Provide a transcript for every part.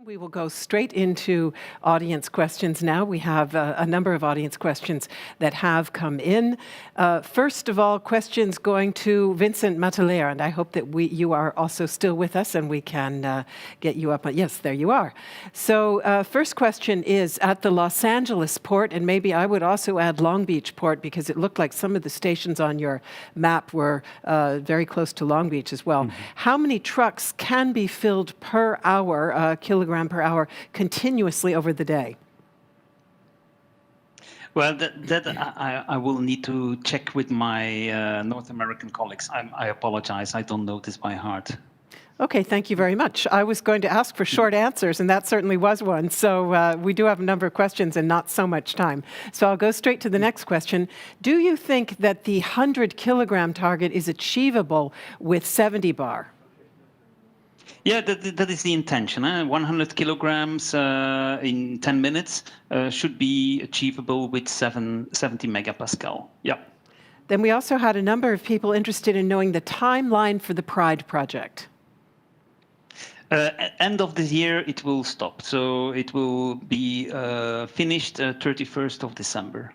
We will go straight into audience questions now. We have a number of audience questions that have come in. First of all, questions going to Vincent Mattelaer, and I hope that you are also still with us and we can get you up. Yes, there you are. So first question is, at the Los Angeles port, and maybe I would also add Long Beach port because it looked like some of the stations on your map were very close to Long Beach as well. How many trucks can be filled per hour, kilogram per hour, continuously over the day? Well, I will need to check with my North American colleagues. I apologize, I don't know this by heart. Okay, thank you very much. I was going to ask for short answers, and that certainly was one. So we do have a number of questions and not so much time. So I'll go straight to the next question. Do you think that the 100-kilogram target is achievable with 70 bar? Yeah, that is the intention. 100 kilograms in 10 minutes should be achievable with 70 megapascal. Yeah. Then we also had a number of people interested in knowing the timeline for the Pride project. End of this year, it will stop. So it will be finished 31st of December.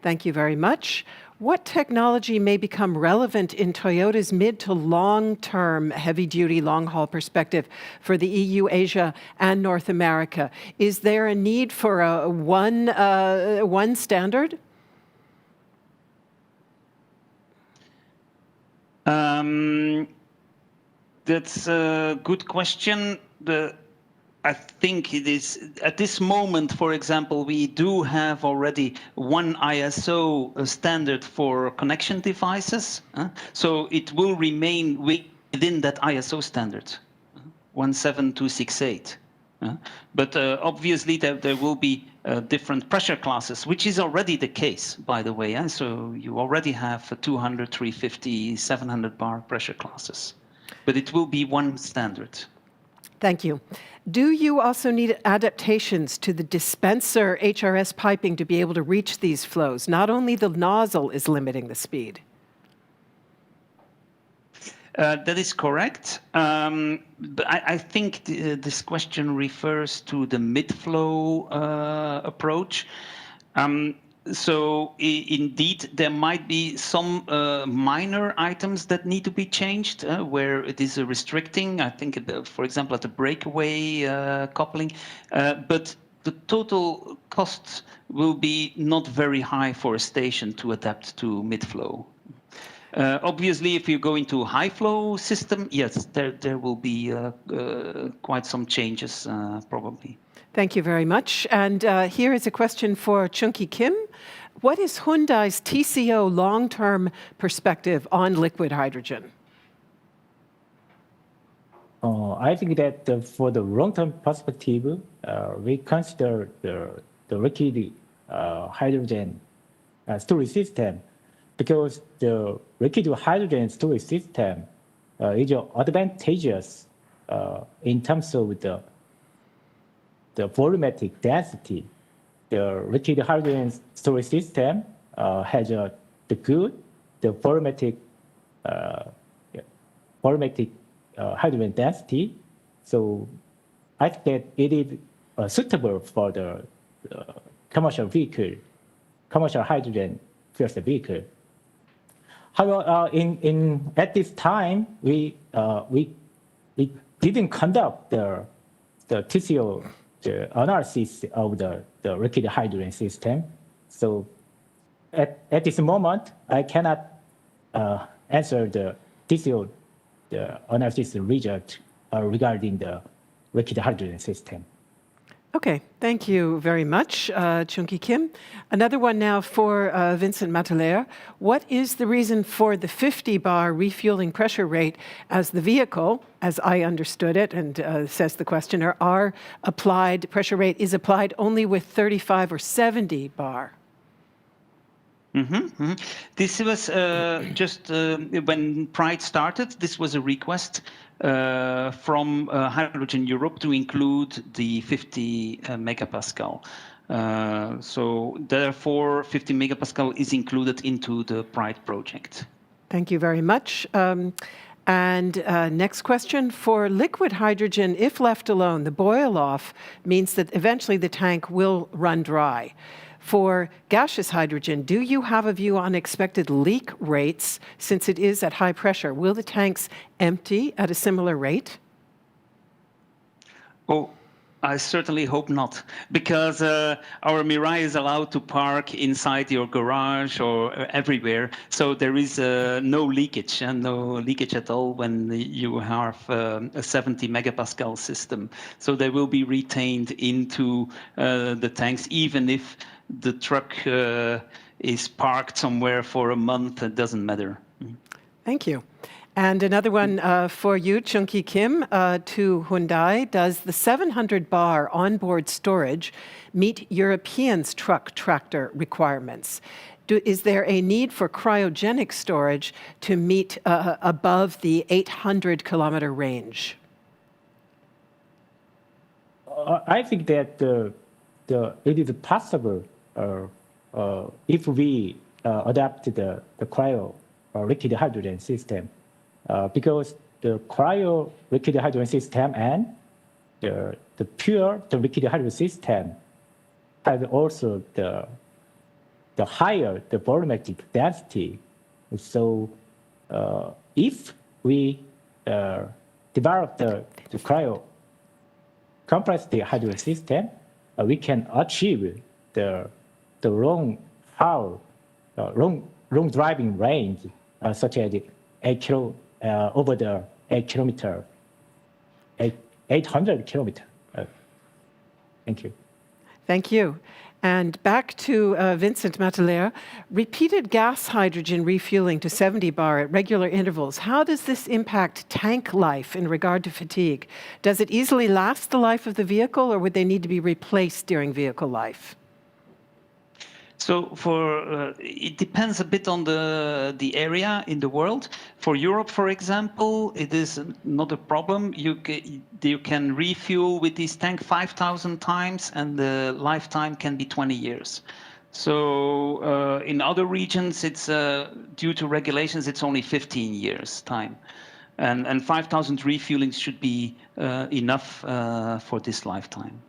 Thank you very much. What technology may become relevant in Toyota's mid to long-term heavy-duty long-haul perspective for the EU, Asia, and North America? Is there a need for one standard? That's a good question. I think it is, at this moment, for example, we do have already one ISO standard for connection devices. So it will remain within that ISO standard, 17268. But obviously there will be different pressure classes, which is already the case, by the way. So you already have 200, 350, 700 bar pressure classes. But it will be one standard. Thank you. Do you also need adaptations to the dispenser HRS piping to be able to reach these flows? Not only the nozzle is limiting the speed. That is correct. But I think this question refers to the mid-flow approach. So indeed, there might be some minor items that need to be changed where it is restricting, I think, for example, at the breakaway coupling. But the total cost will be not very high for a station to adapt to mid-flow. Obviously, if you go into a high-flow system, yes, there will be quite some changes, probably. Thank you very much. And here is a question for Hyungki Kim. What is Hyundai's TCO long-term perspective on liquid hydrogen? I think that for the long-term perspective, we consider the liquid hydrogen storage system because the liquid hydrogen storage system is advantageous in terms of the volumetric density. The liquid hydrogen storage system has the volumetric hydrogen density. So I think that it is suitable for the commercial hydrogen fuel cell vehicle. However, at this time, we didn't conduct the TCO analysis of the liquid hydrogen system. So at this moment, I cannot answer the TCO analysis result regarding the liquid hydrogen system. Okay, thank you very much, Hyungki Kim. Another one now for Vincent Mattelaer. What is the reason for the 50 bar refueling pressure rate as the vehicle, as I understood it, and says the questioner, pressure rate is applied only with 35 or 70 bar? This was just when Pride started, this was a request from Hydrogen Europe to include the 50 megapascal. So therefore, 50 megapascal is included into the Pride project. Thank you very much. And next question, for liquid hydrogen, if left alone, the boil-off means that eventually the tank will run dry. For gaseous hydrogen, do you have a view on expected leak rates since it is at high pressure? Will the tanks empty at a similar rate? Oh, I certainly hope not, because our Mirai is allowed to park inside your garage or everywhere, so there is no leakage and no leakage at all when you have a 70 megapascal system. So they will be retained into the tanks, even if the truck is parked somewhere for a month. It doesn't matter. Thank you. And another one for you, Hyungki Kim, to Hyundai. Does the 700 bar onboard storage meet Europeans' truck tractor requirements? Is there a need for cryogenic storage to meet above the 800 kilometer range? I think that it is possible if we adapt the cryo liquid hydrogen system. Because the cryo liquid hydrogen system and the liquid hydrogen system has also the higher the volumetric density. So if we develop the cryo compressed hydrogen system, we can achieve the long driving range, such as 800 kilometer. Thank you. Thank you. And back to Vincent Mattelaer. Repeated gas hydrogen refueling to 70 bar at regular intervals. How does this impact tank life in regard to fatigue? Does it easily last the life of the vehicle, or would they need to be replaced during vehicle life? So it depends a bit on the area in the world. For Europe, for example, it is not a problem. You can refuel with this tank 5,000 times, and the lifetime can be 20 years. So in other regions, it's due to regulations, it's only 15 years time. And 5,000 refuelings should be enough for this lifetime.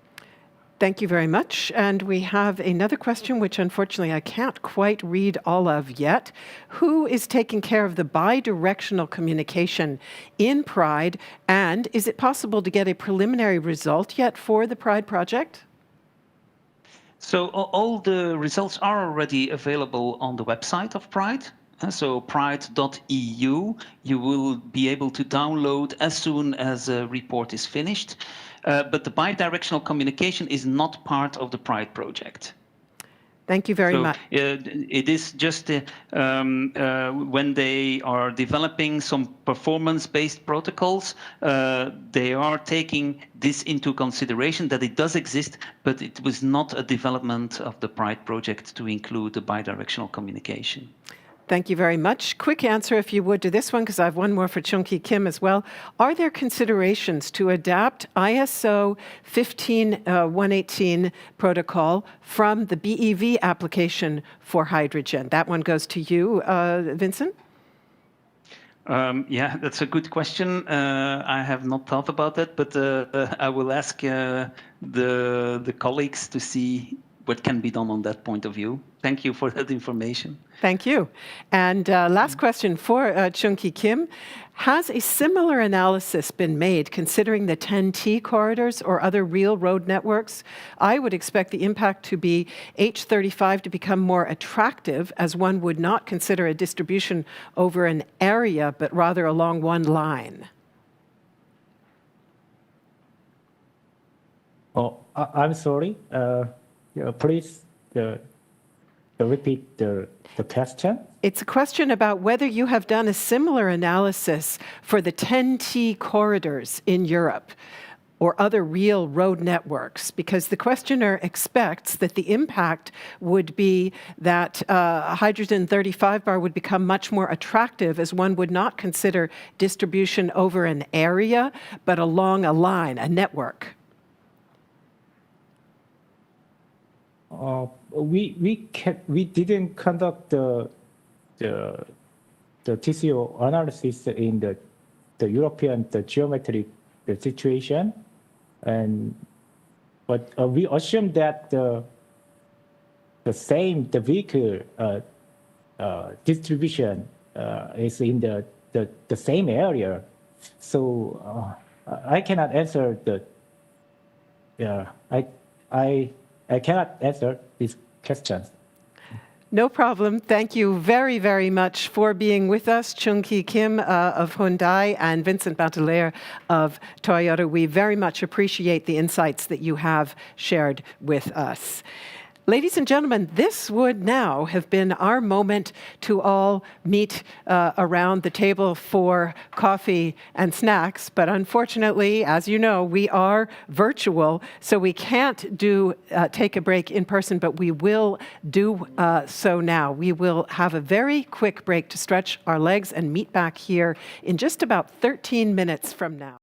Thank you very much. And we have another question, which unfortunately I can't quite read all of yet. Who is taking care of the bi-directional communication in PRIDE? And is it possible to get a preliminary result yet for the PRIDE project? So all the results are already available on the website of PRIDE. So pride.eu, you will be able to download as soon as a report is finished. But the bidirectional communication is not part of the PRIDE project. Thank you very much. It is just when they are developing some performance-based protocols, they are taking this into consideration that it does exist, but it was not a development of the PRIDE project to include the bidirectional communication. Thank you very much. Quick answer, if you would, to this one, because I have one more for Hyungki Kim as well. Are there considerations to adapt ISO 15118 protocol from the BEV application for hydrogen? That one goes to you, Vincent. Yeah, that's a good question. I have not thought about that, but I will ask the colleagues to see what can be done on that point of view. Thank you for that information. Thank you. And last question for Hyungki Kim. Has a similar analysis been made considering the 10T corridors or other real road networks? I would expect the impact to be H35 to become more attractive, as one would not consider a distribution over an area, but rather along one line. Oh, I'm sorry. Please repeat the question. It's a question about whether you have done a similar analysis for the 10T corridors in Europe or other real road networks, because the questioner expects that the impact would be that hydrogen 35 bar would become much more attractive, as one would not consider distribution over an area, but along a line, a network. We didn't conduct the TCO analysis in the the European the geometric the situation, but we assume that the vehicle distribution is in the same area. So I cannot answer I cannot answer these questions. No problem. Thank you very, very much for being with us, Hyungki Kim of Hyundai and Vincent Mattelaer of Toyota. We very much appreciate the insights that you have shared with us. Ladies and gentlemen, this would now have been our moment to all meet around the table for coffee and snacks. But unfortunately, as you know, we are virtual, so we can't take a break in person, but we will do so now. We will have a very quick break to stretch our legs and meet back here in just about 13 minutes from now.